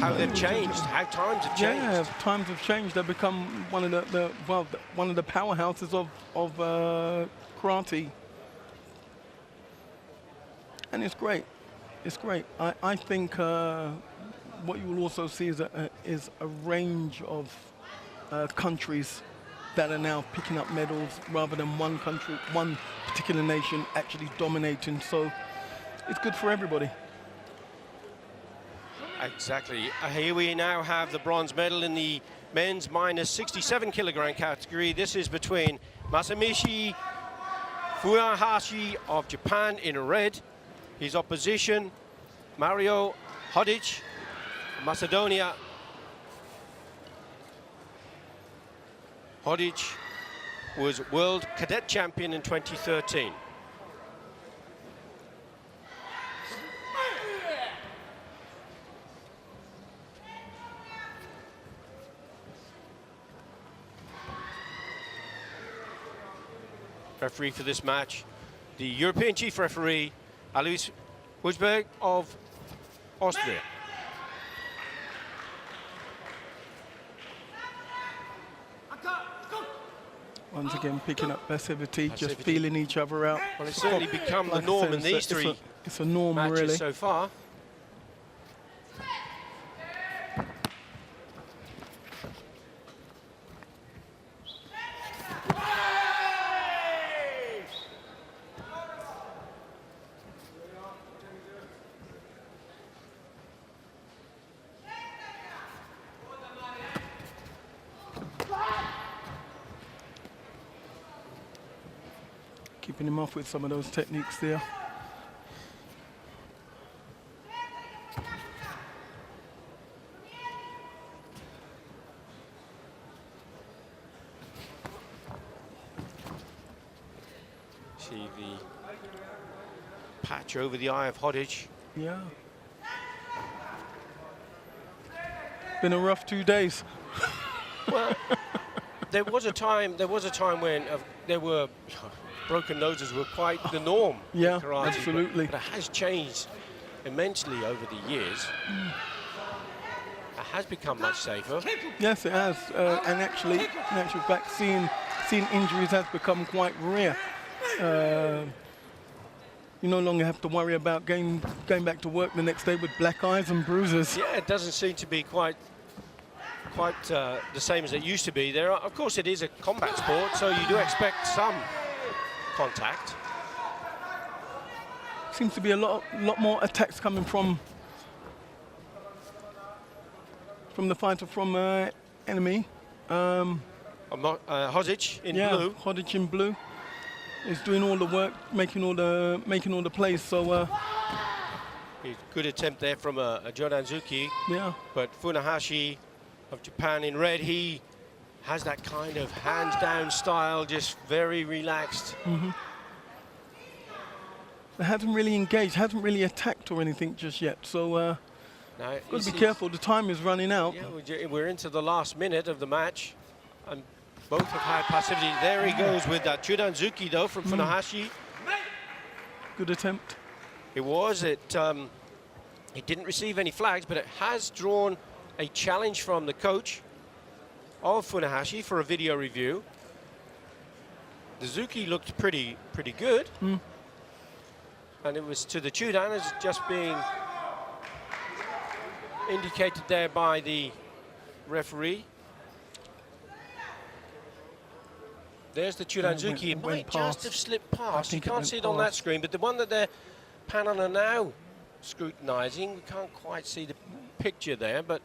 how they've changed, how times have changed. Yeah, times have changed. They've become one of one of the powerhouses of karate, and it's great. It's great. I think what you will also see is a range of countries that are now picking up medals rather than one country, one particular nation actually dominating. So it's good for everybody. Exactly. Here we now have the bronze medal in the men's minus 67 kilogram category. This is between Masamichi Funahashi of Japan in red. His opposition, Mario Ходзич, Macedonia. Ходзич was world cadet champion in 2013. Referee for this match, the European chief referee, Alois Wujberg of Austria. Once again, picking up passivity, just feeling each other out. Well, it's certainly become the norm in these three it's a norm, matches really. So far. Keeping him off with some of those techniques there. See the patch over the eye of Ходзич. Yeah. Been a rough 2 days. Well, there was a time when there were broken noses were quite the norm. Yeah, in karate, absolutely. But it has changed immensely over the years. It has become much safer. Yes, it has. And actually, in actual fact, seeing injuries has become quite rare. You no longer have to worry about going back to work the next day with black eyes and bruises. Yeah, it doesn't seem to be quite the same as it used to be. Of course, it is a combat sport, so you do expect some contact. Seems to be a lot more attacks coming from the fighter from enemy. Ходзич in blue. Ходзич in blue is doing all the work, making all the plays. So good attempt there from a Jordan Zuki. Yeah. But Funahashi of Japan in red, he has that kind of hands-down style, just very relaxed. Mm-hmm. It hasn't really engaged, hasn't really attacked or anything just yet. So got to be careful. The time is running out. Yeah, we're into the last minute of the match, and both have had passivity. There he goes with that Chudanzuki though from Funahashi. Good attempt. It was. It didn't receive any flags, but it has drawn a challenge from the coach of Funahashi for a video review. The Zuki looked pretty good, and it was to the Chudan as just being indicated there by the referee. There's the Chudanzuki. It might just have slipped past. You can't see it on that screen, but the one that their panel are now scrutinizing, we can't quite see the picture there, but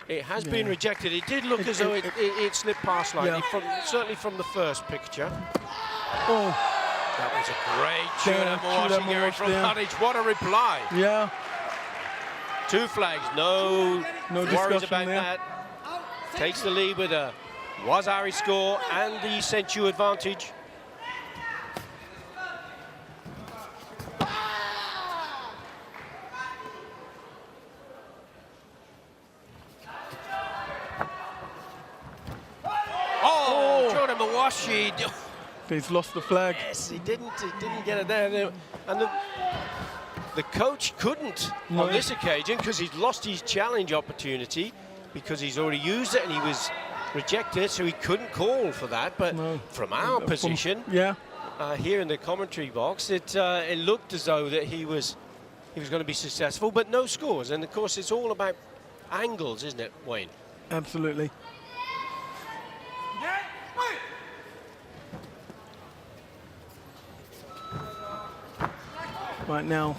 it has been rejected. It did look as though it slipped past slightly, certainly from the first picture. Oh, that was a great Chudan from Ходзич. What a reply. Yeah. 2 flags, no worries about there. that. Takes the lead with a Wazari score and the Senchu advantage. Oh, Jordan Mawashi. He's lost the flag. Yes, he didn't get it there. And the coach couldn't on this occasion because he's lost his challenge opportunity because he's already used it and he was rejected, so he couldn't call for that. But from our position, here in the commentary box, it looked as though that he was going to be successful, but no scores. And of course, it's all about angles, isn't it, Wayne? Absolutely. Right now.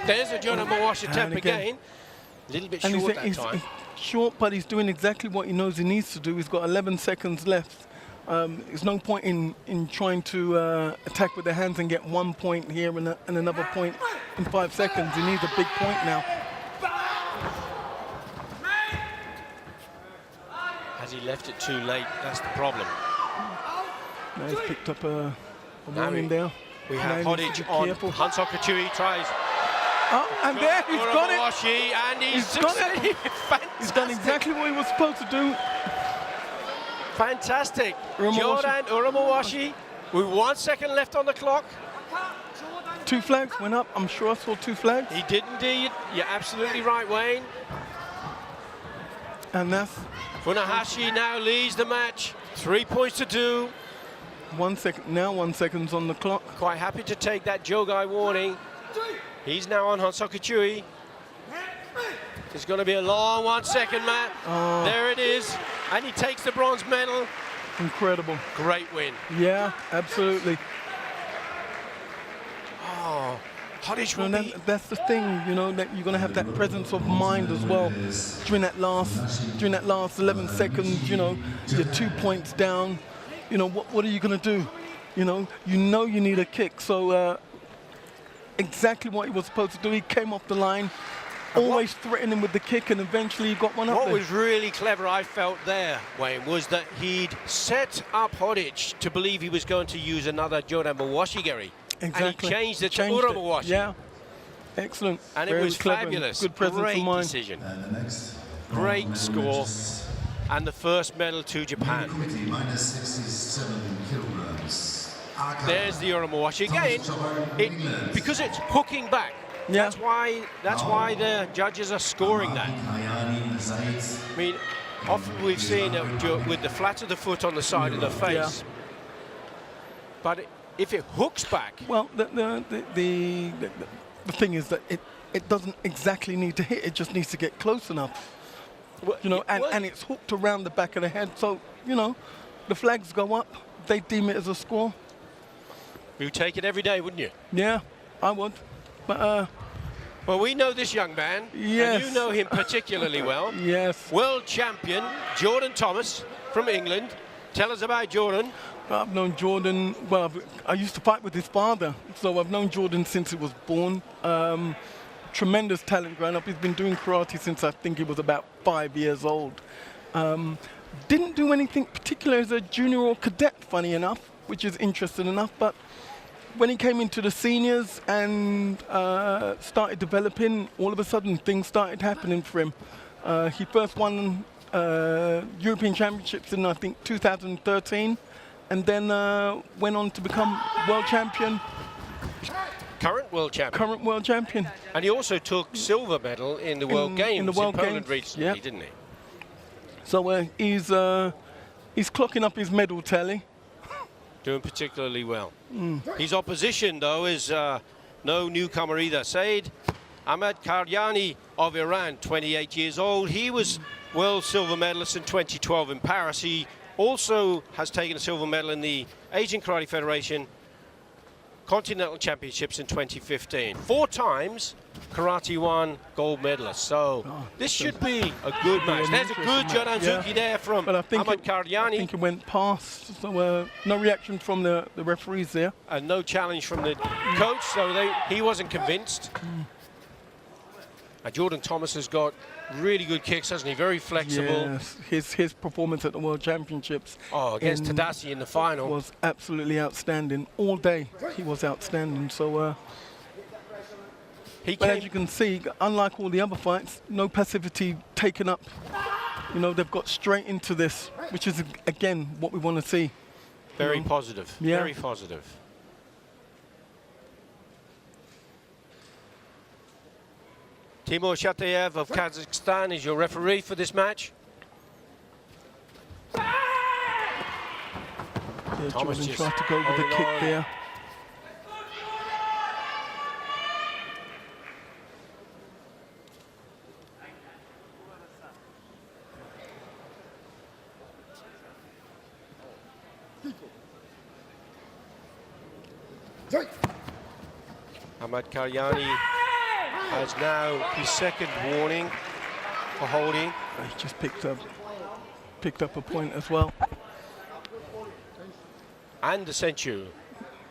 There's a Jordan Tomas attempt again. A little bit short that time. Short, but he's doing exactly what he knows he needs to do. He's got 11 seconds left. There's no point in trying to attack with the hands and get 1 point here and another point in 5 seconds. He needs a big point now. Has he left it too late? That's the problem. Now he's picked up a warning there. We have Ходзич on. Hanso Kachui tries. Oh, and there he's got it. And he's got it. He's done exactly what he was supposed to do. Fantastic. Jordan Tomas with 1 second left on the clock. 2 flags went up. I'm sure I saw 2 flags. He did indeed. You're absolutely right, Wayne. And that's... Funahashi now leads the match. 3 points to do. 1 second. Now 1 second's on the clock. Quite happy to take that Jogai warning. He's now on Hanso Kachui. It's going to be a long 1 second, Matt. Oh. There it is. And he takes the bronze medal. Incredible. Great win. Yeah, absolutely. Oh, Ходзич will be... That's the thing, you know, that you're going to have that presence of mind as well. During that last 11 seconds, you know, you're 2 points down. You know, what are you going to do? You know you need a kick. So exactly what he was supposed to do. He came off the line, always threatening with the kick, and eventually he got one up there. What was really clever, I felt there, Wayne, was that he'd set up Ходзич to believe he was going to use another Jordan Tomas. Exactly. And he changed it to Tomas. Yeah. Excellent. And Very it was clever. fabulous. Good presence Great of mind. decision. Great score. And the first medal to Japan. There's the Tomas again. Because it's hooking back. Yeah. That's why the judges are scoring that. I mean, often we've seen with the flat of the foot on the side of the face. Yeah. But if it hooks back... Well, the thing is that it doesn't exactly need to hit. It just needs to get close enough. Well, you know, and it's hooked around the back of the head. So, you know, the flags go up. They deem it as a score. You'd take it every day, wouldn't you? Yeah, I would. But, well, we know this young man. Yes. And you know him particularly well. Yes. World champion, Jordan Tomas from England. Tell us about Jordan. I've known Jordan, well, I used to fight with his father. So I've known Jordan since he was born. Tremendous talent growing up. He's been doing karate since I think he was about 5 years old. Didn't do anything particular as a junior or cadet, funny enough, which is interesting enough. But when he came into the seniors and started developing, all of a sudden things started happening for him. He first won European Championships in, I think, 2013, and then went on to become world champion. Current world champion. Current world champion. And he also took silver medal in the World Games in Poland recently, didn't he? So he's clocking up his medal tally. Doing particularly well. His opposition, though, is no newcomer either. Sa'id Ahmad-Karyani of Iran, 28 years old. He was world silver medalist in 2012 in Paris. He also has taken a silver medal in the Asian Karate Federation Continental Championships in 2015. 4 times Karate-1 gold medalist. So this should be a good match. There's a good Jodanzuki there from Ahmad-Karyani. I think it went past, so no reaction from the referees there. And no challenge from the coach, so he wasn't convinced. Jordan Tomas has got really good kicks, hasn't he? Very flexible. Yes, his performance at the World Championships. Oh, against Tadasi in the final. Was absolutely outstanding. All day he was outstanding. So, but as you can see, unlike all the other fights, no passivity taken up. You know, they've got straight into this, which is, again, what we want to see. Very positive. Yeah. Very positive. Timur Shatayev of Kazakhstan is your referee for this match. Yeah, Thomas Jordan just tried to go with the holding kick on. there. Ahmedikaryani has now his second warning for holding. He just picked up a point as well. And the Senchu.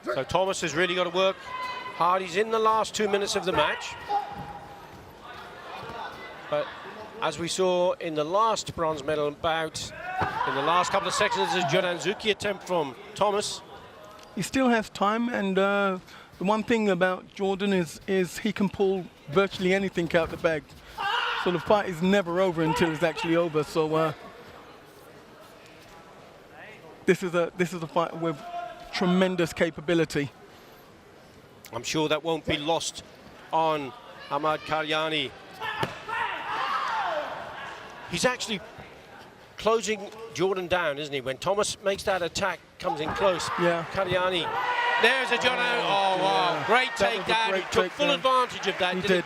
So Thomas has really got to work hard. He's in the last 2 minutes of the match. But as we saw in the last bronze medal bout, in the last couple of sections, there's a Jodanzuki attempt from Thomas. He still has time, and the one thing about Jordan is he can pull virtually anything out the bag. So the fight is never over until it's actually over. So this is a fight with tremendous capability. I'm sure that won't be lost on Ahmedikaryani. He's actually closing Jordan down, isn't he? When Thomas makes that attack, comes in close. Yeah. Karyani. There's a Jordan. Oh, wow. Yeah. Great That was a takedown. great He took full takedown. advantage of that. He didn't did.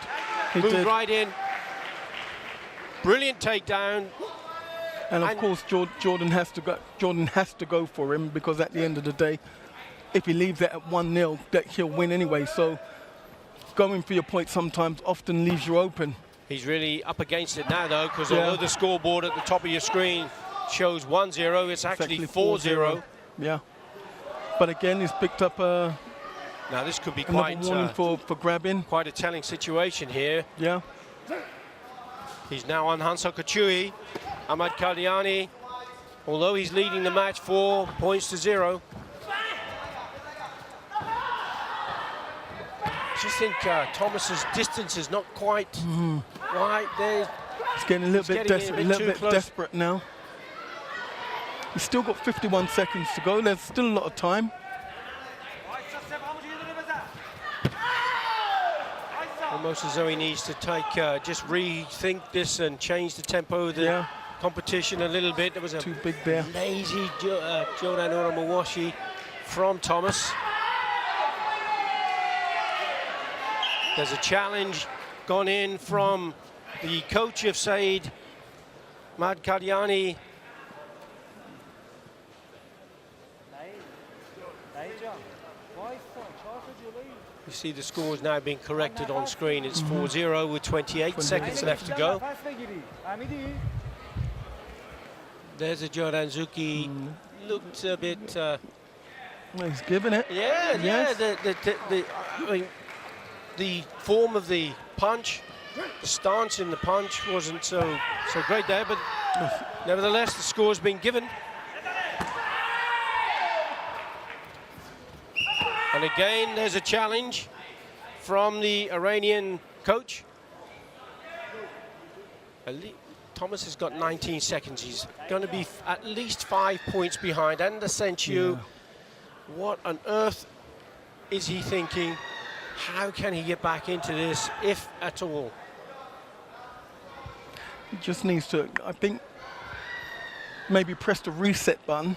He Moved did. right in. Brilliant takedown. And of course, Jordan has to go. Jordan has to go for him, because at the end of the day, if he leaves it at 1-0, that he'll win anyway. So going for your point sometimes often leaves you open. He's really up against it now, though, because Yeah. although the scoreboard at the top of your screen shows 1-0, it's actually 4-0. Yeah. But again, he's picked up Now this could be another quite warning for grabbing. quite a telling situation here. Yeah. He's now on Hanso Kachui. Ahmedikaryani, although he's leading the match 4-0. I just think Thomas's distance is not quite right there. He's getting a little bit, getting in a bit too close. desperate now. He's still got 51 seconds to go. There's still a lot of time. Almost as though he needs to take, just rethink this and change the tempo of the competition a little bit. There was a Too big there. lazy Jodan Oromawashi from Thomas. There's a challenge gone in from the coach of Sa'id Ahmedikaryani. You see the score is now being corrected on screen. It's 4-0 with 28 seconds left to go. There's a Jodanzuki. Looked a bit... He's giving it. Yeah, Yes. I mean, the form of the punch, the stance in the punch wasn't so great there, but nevertheless the score's been given. And again there's a challenge from the Iranian coach. Thomas has got 19 seconds. He's going to be at least 5 points behind. And the Senchu, what on earth is he thinking? How can he get back into this, if at all? He just needs to, I think, maybe press the reset button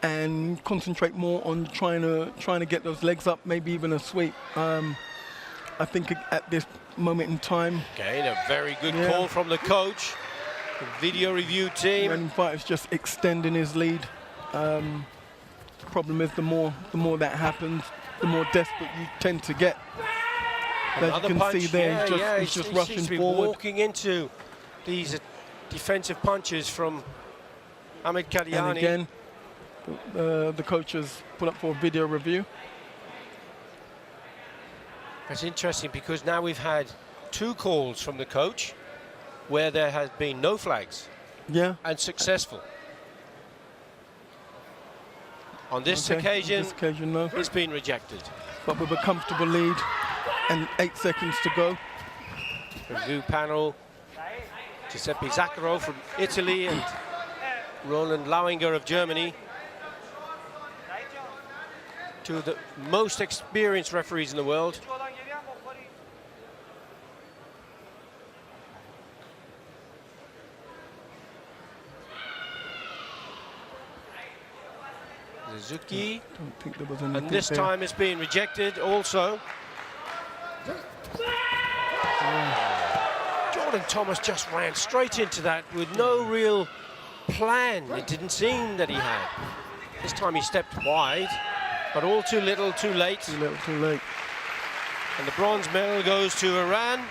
and concentrate more on trying to get those legs up, maybe even a sweep. I think at this moment in time, Again, a very good call from the coach, the video review team. when fighter's just extending his lead. Problem is, the more that happens, the more desperate you tend to get. As Another you can punch, see there, he's just he rushing seems to be forward. walking into these defensive punches from And Ahmedikaryani. again, the coach has put up for a video review. That's interesting because now we've had 2 calls from the coach where there has been no flags Yeah. and successful. On this Okay, occasion, this occasion, no. it's been rejected. But with a comfortable lead and 8 seconds to go. Review panel, Giuseppe Zaccaro from Italy and Roland Lauinger of Germany. 2 of the most experienced referees in the world. Suzuki. Don't think there was anything And this there. time it's being rejected also. Jordan Thomas just ran straight into that with no real plan. It didn't seem that he had. This time he stepped wide, but all too little, too late. Too little, too late. And the bronze medal goes to Iran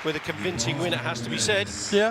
with a convincing win, it has to be said. Yeah,